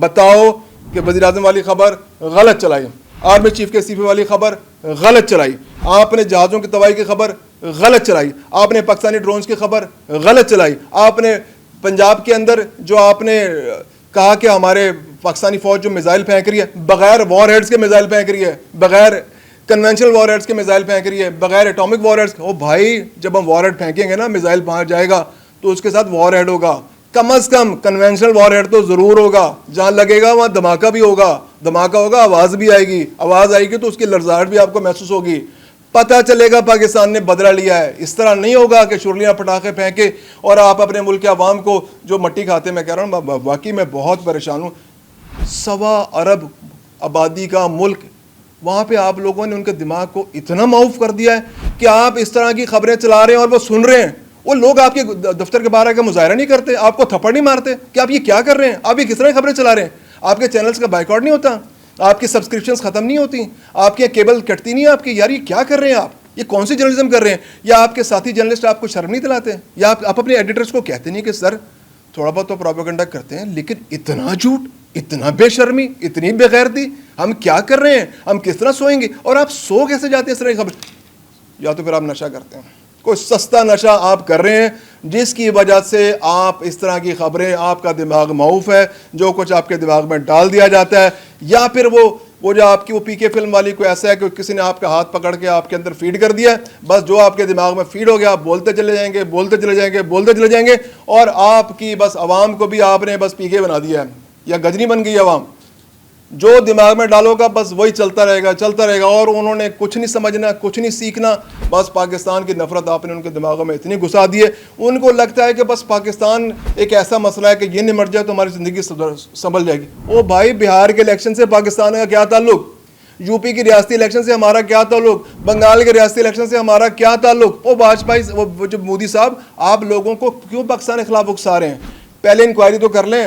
بتاؤ کہ وزیر اعظم والی خبر غلط چلائی, آرمی چیف کے استعفے والی خبر غلط چلائی, آپ نے جہازوں کی تباہی کی خبر غلط چلائی, آپ نے پاکستانی ڈرونز کی خبر غلط چلائی, آپ نے پنجاب کے اندر جو آپ نے کہا کہ ہمارے پاکستانی فوج جو میزائل پھینک رہی ہے, بغیر وار ہیڈز کے میزائل پھینک رہی ہے, بغیر کنونشنل وار ہیڈز کے میزائل پھینک رہی ہے, بغیر ایٹامک وار ہیڈز. او بھائی, جب ہم وار ہیڈ پھینکیں گے نا, میزائل پہنچ جائے گا تو اس کے ساتھ وار ہیڈ ہوگا, کم از کم کنونشنل وار ہیڈ تو ضرور ہوگا, جہاں لگے گا وہاں دھماکہ بھی ہوگا, دھماکہ ہوگا, آواز بھی آئے گی, آواز آئے گی تو اس کی لرزاہٹ بھی آپ کو محسوس ہوگی, پتہ چلے گا پاکستان نے بدلہ لیا ہے. اس طرح نہیں ہوگا کہ شرلیاں پٹاخے پھینکے اور آپ اپنے ملک کے عوام کو جو مٹی کھاتے. میں کہہ رہا ہوں واقعی میں بہت پریشان ہوں. 1.25 ارب آبادی کا ملک, وہاں پہ آپ لوگوں نے ان کے دماغ کو اتنا معاف کر دیا ہے کہ آپ اس طرح کی خبریں چلا رہے ہیں اور وہ سن رہے ہیں. وہ لوگ آپ کے دفتر کے باہر آ کے مظاہرہ نہیں کرتے, آپ کو تھپڑ نہیں مارتے کہ آپ یہ کیا کر رہے ہیں, آپ یہ کس طرح کی خبریں چلا رہے ہیں. آپ کے چینلز کا بائیکاٹ نہیں ہوتا, آپ کی سبسکرپشنز ختم نہیں ہوتی, آپ کی کیبل کٹتی نہیں آپ کی. یار یہ کیا کر رہے ہیں آپ, یہ کون سی جرنلزم کر رہے ہیں؟ یا آپ کے ساتھی جرنلسٹ آپ کو شرم نہیں دلاتے, یا آپ اپنے ایڈیٹرز کو کہتے نہیں کہ سر تھوڑا بہت تو پروپیگنڈا کرتے ہیں, لیکن اتنا جھوٹ, اتنا بے شرمی, اتنی بے غیرتی, ہم کیا کر رہے ہیں, ہم کس طرح سوئیں گے, اور آپ سو کیسے جاتے ہیں اس طرح کی خبر. یا تو پھر آپ نشہ کرتے ہیں, کوئی سستا نشہ آپ کر رہے ہیں جس کی وجہ سے آپ اس طرح کی خبریں, آپ کا دماغ معوف ہے, جو کچھ آپ کے دماغ میں ڈال دیا جاتا ہے. یا پھر وہ جو آپ کی وہ پی کے فلم والی کوئی ایسا ہے کہ کسی نے آپ کا ہاتھ پکڑ کے آپ کے اندر فیڈ کر دیا ہے, بس جو آپ کے دماغ میں فیڈ ہو گیا آپ بولتے چلے جائیں گے, بولتے چلے جائیں گے, بولتے چلے جائیں گے, اور آپ کی بس عوام کو بھی آپ نے بس پی کے بنا دیا ہے, یا گجنی بن گئی عوام. جو دماغ میں ڈالو گا بس وہی چلتا رہے گا, چلتا رہے گا, اور انہوں نے کچھ نہیں سمجھنا, کچھ نہیں سیکھنا. بس پاکستان کی نفرت آپ نے ان کے دماغوں میں اتنی گھسا دی ہے, ان کو لگتا ہے کہ بس پاکستان ایک ایسا مسئلہ ہے کہ یہ نمٹ جائے تو ہماری زندگی سنبھل جائے گی. او بھائی, بہار کے الیکشن سے پاکستان کا کیا تعلق, یو پی کی ریاستی الیکشن سے ہمارا کیا تعلق, بنگال کے ریاستی الیکشن سے ہمارا کیا تعلق. او واجپئی, وہ جو مودی صاحب, آپ لوگوں کو کیوں پاکستان کے خلاف اکسا رہے ہیں؟ پہلے انکوائری تو کر لیں,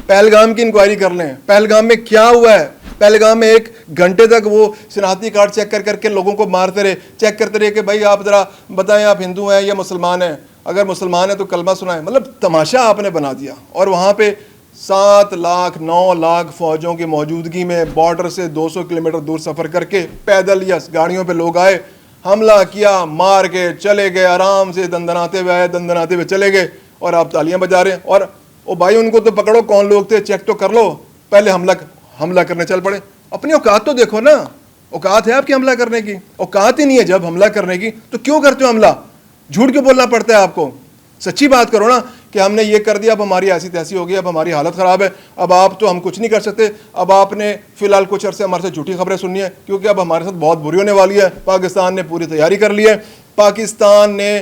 پہلگام کی انکوائری کر لیں, پہلگام میں کیا ہوا ہے. پہلگام میں 1 گھنٹے تک وہ شناختی کارڈ چیک کر کے لوگوں کو مارتے رہے, چیک کرتے رہے کہ بھائی آپ ذرا بتائیں آپ ہندو ہیں یا مسلمان ہیں, اگر مسلمان ہیں تو کلمہ سنائیں. مطلب تماشا آپ نے بنا دیا. اور وہاں پہ 7 لاکھ 9 لاکھ فوجوں کی موجودگی میں بارڈر سے 200 کلومیٹر دور سفر کر کے پیدل یا گاڑیوں پہ لوگ آئے, حملہ کیا, مار کے چلے گئے, آرام سے دندناتے ہوئے آئے, دندناتے ہوئے چلے گئے, اور آپ تالیاں بجا رہے ہیں. اور او بھائی, ان کو تو پکڑو, کون لوگ تھے چیک تو کر لو, پہلے حملہ کرنے چل پڑے. اپنی اوقات تو دیکھو نا, اوقات ہے آپ کی حملہ کرنے کی؟ اوقات ہی نہیں ہے جب حملہ کرنے کی, تو کیوں کرتے ہو حملہ؟ جھوٹ کیوں بولنا پڑتا ہے آپ کو؟ سچی بات کرو نا کہ ہم نے یہ کر دیا, اب ہماری ایسی تیسی ہو گئی, اب ہماری حالت خراب ہے, اب آپ تو ہم کچھ نہیں کر سکتے, اب آپ نے فی الحال کچھ عرصے ہمارے سے جھوٹی خبریں سننی ہے, کیونکہ اب ہمارے ساتھ بہت بری ہونے والی ہے. پاکستان نے پوری تیاری کر لی ہے, پاکستان نے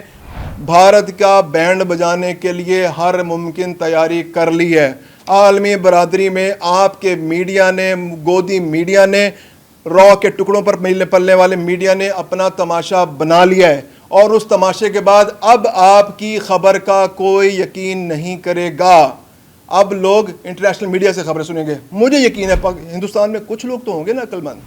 بھارت کا بینڈ بجانے کے لیے ہر ممکن تیاری کر لی ہے. عالمی برادری میں آپ کے میڈیا نے, گودی میڈیا نے, را کے ٹکڑوں پر پلنے والے میڈیا نے اپنا تماشا بنا لیا ہے, اور اس تماشے کے بعد اب آپ کی خبر کا کوئی یقین نہیں کرے گا. اب لوگ انٹرنیشنل میڈیا سے خبریں سنیں گے. مجھے یقین ہے ہندوستان میں کچھ لوگ تو ہوں گے نا عقل مند,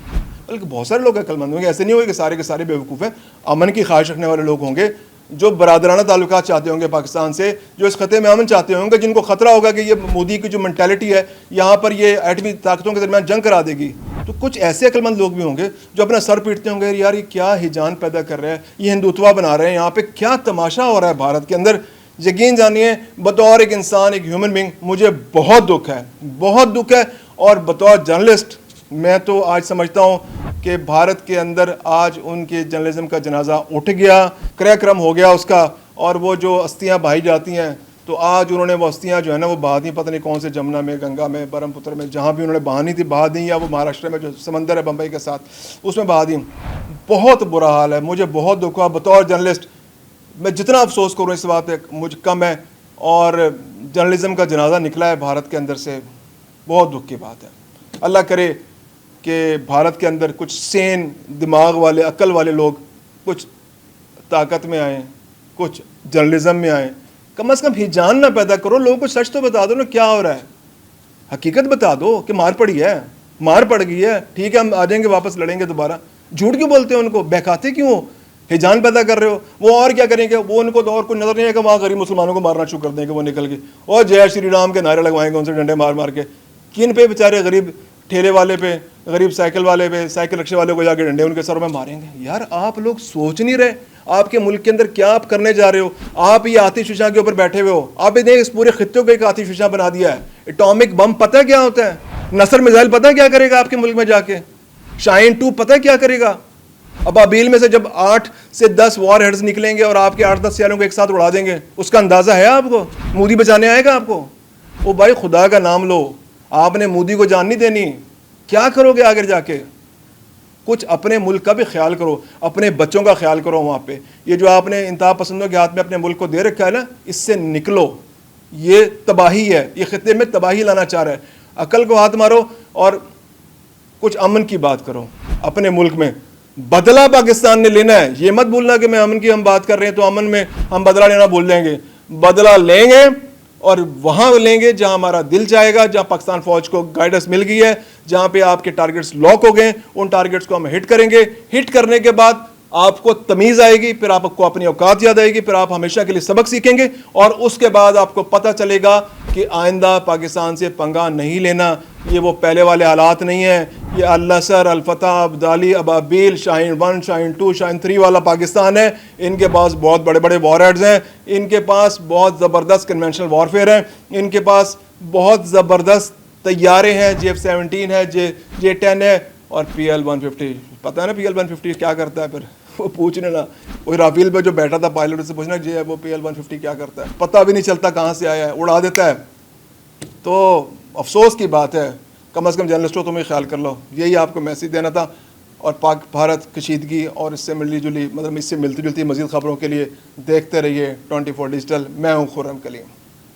بلکہ بہت سارے لوگ عقل مند ہوں گے, ایسے نہیں ہوگے کہ سارے کے سارے بیوقوف ہیں. امن کی خواہش رکھنے والے لوگ ہوں گے, جو برادرانہ تعلقات چاہتے ہوں گے پاکستان سے, جو اس خطے میں امن چاہتے ہوں گے, جن کو خطرہ ہوگا کہ یہ مودی کی جو مینٹیلٹی ہے یہاں پر یہ ایٹمی طاقتوں کے درمیان جنگ کرا دے گی. تو کچھ ایسے عقل مند لوگ بھی ہوں گے جو اپنا سر پیٹتے ہوں گے, یار یہ کیا ہیجان پیدا کر رہے ہیں, یہ ہندوتوا بنا رہے ہیں, یہاں پہ کیا تماشا ہو رہا ہے بھارت کے اندر. یقین جانیے, بطور ایک انسان, ایک ہیومن بینگ, مجھے بہت دکھ ہے, بہت دکھ ہے. اور بطور جرنلسٹ میں تو آج سمجھتا ہوں کہ بھارت کے اندر آج ان کے جرنلزم کا جنازہ اٹھ گیا, کرم ہو گیا اس کا. اور وہ جو استیاں بہائی جاتی ہیں, تو آج انہوں نے وہ استیاں جو ہے نا وہ بہا دیں, پتہ نہیں کون سے جمنا میں, گنگا میں, برہم پتر میں, جہاں بھی انہوں نے بہانی تھی بہا دیں, یا وہ مہاراشٹر میں جو سمندر ہے بمبئی کے ساتھ اس میں بہا دیں. بہت برا حال ہے, مجھے بہت دکھ ہوا. بطور جرنلسٹ میں جتنا افسوس کروں اس بات پہ مجھ کم ہے, اور جرنلزم کا جنازہ نکلا ہے بھارت کے اندر سے, بہت دکھ کی بات ہے. اللہ کرے کہ بھارت کے اندر کچھ سین دماغ والے, عقل والے لوگ کچھ طاقت میں آئیں, کچھ جرنلزم میں آئیں. کم از کم ہیجان نہ پیدا کرو, لوگوں کو سچ تو بتا دو نا کیا ہو رہا ہے, حقیقت بتا دو کہ مار پڑی ہے, مار پڑ گئی ہے, ٹھیک ہے ہم آ جائیں گے, واپس لڑیں گے دوبارہ. جھوٹ کیوں بولتے ہیں ان کو, بہکاتے کیوں ہو, ہیجان پیدا کر رہے ہو. وہ اور کیا کریں گے, وہ ان کو تو اور کوئی نظر نہیں ہے کہ وہاں غریب مسلمانوں کو مارنا شروع کر دیں گے وہ نکل کے, اور جے شری رام کے نعرے لگوائیں گے ان سے ڈنڈے مار مار کے. کن پہ بیچارے غریب ٹھیلے والے پہ, غریب سائیکل والے پہ, سائیکل رکشے والے کو جا کے ڈنڈے ان کے سروں میں ماریں گے. یار آپ لوگ سوچ نہیں رہے آپ کے ملک کے اندر کیا آپ کرنے جا رہے ہو. آپ یہ آتش فشاں کے اوپر بیٹھے ہوئے ہو. آپ نے اس پورے خطے کو ایک آتش فشاں بنا دیا ہے. اٹامک بم پتہ ہے کیا ہوتا ہے؟ نصر میزائل پتہ ہے کیا کرے گا آپ کے ملک میں جا کے؟ شاہین 2 پتہ ہے کیا کرے گا؟ ابابیل میں سے جب 8 سے 10 وار ہیڈز نکلیں گے اور آپ کے 8-10 سیاروں کو ایک ساتھ اڑا دیں گے, اس کا اندازہ ہے آپ کو؟ مودی بچانے آئے گا آپ کو؟ او بھائی خدا کا نام لو, آپ نے مودی کو جان نہیں دینی. کیا کرو گے آگے جا کے؟ کچھ اپنے ملک کا بھی خیال کرو, اپنے بچوں کا خیال کرو. وہاں پہ یہ جو آپ نے انتہا پسندوں کے ہاتھ میں اپنے ملک کو دے رکھا ہے نا, اس سے نکلو. یہ تباہی ہے, یہ خطے میں تباہی لانا چاہ رہا ہے. عقل کو ہاتھ مارو اور کچھ امن کی بات کرو اپنے ملک میں. بدلہ پاکستان نے لینا ہے, یہ مت بھولنا کہ میں امن کی ہم بات کر رہے ہیں تو امن میں ہم بدلہ لینا بھول جائیں گے. بدلہ لیں گے اور وہاں لیں گے جہاں ہمارا دل چاہے گا, جہاں پاکستان فوج کو گائیڈنس مل گئی ہے, جہاں پہ آپ کے ٹارگٹس لاک ہو گئے, ان ٹارگٹس کو ہم ہٹ کریں گے. ہٹ کرنے کے بعد آپ کو تمیز آئے گی, پھر آپ کو اپنی اوقات یاد آئے گی, پھر آپ ہمیشہ کے لیے سبق سیکھیں گے, اور اس کے بعد آپ کو پتہ چلے گا کہ آئندہ پاکستان سے پنگا نہیں لینا. یہ وہ پہلے والے حالات نہیں ہیں. یہ النصر, الفتح, عبدالی, ابابیل, شاہین 1, شاہین 2, شاہین 3 والا پاکستان ہے. ان کے پاس بہت بڑے بڑے وار ہیڈز ہیں, ان کے پاس بہت زبردست کنونشنل وارفیئر ہیں, ان کے پاس بہت زبردست طیارے ہیں, F-17 ہے, J-10 ہے, اور PL-150. پتہ ہے نا PL-150 کیا کرتا ہے؟ پھر وہ پوچھنے نا, وہی رافیل پہ جو بیٹھا تھا پائلٹ سے پوچھنا جی وہ PL-150 کیا کرتا ہے, پتہ بھی نہیں چلتا کہاں سے آیا ہے, اڑا دیتا ہے. تو افسوس کی بات ہے, کم از کم جرنلسٹوں تمہیں خیال کر لو. یہی آپ کو میسیج دینا تھا. اور پاک بھارت کشیدگی اور اس سے ملی جلی اس سے ملتی جلتی مزید خبروں کے لیے دیکھتے رہیے 24 ڈیجیٹل. میں ہوں خرم کلیم.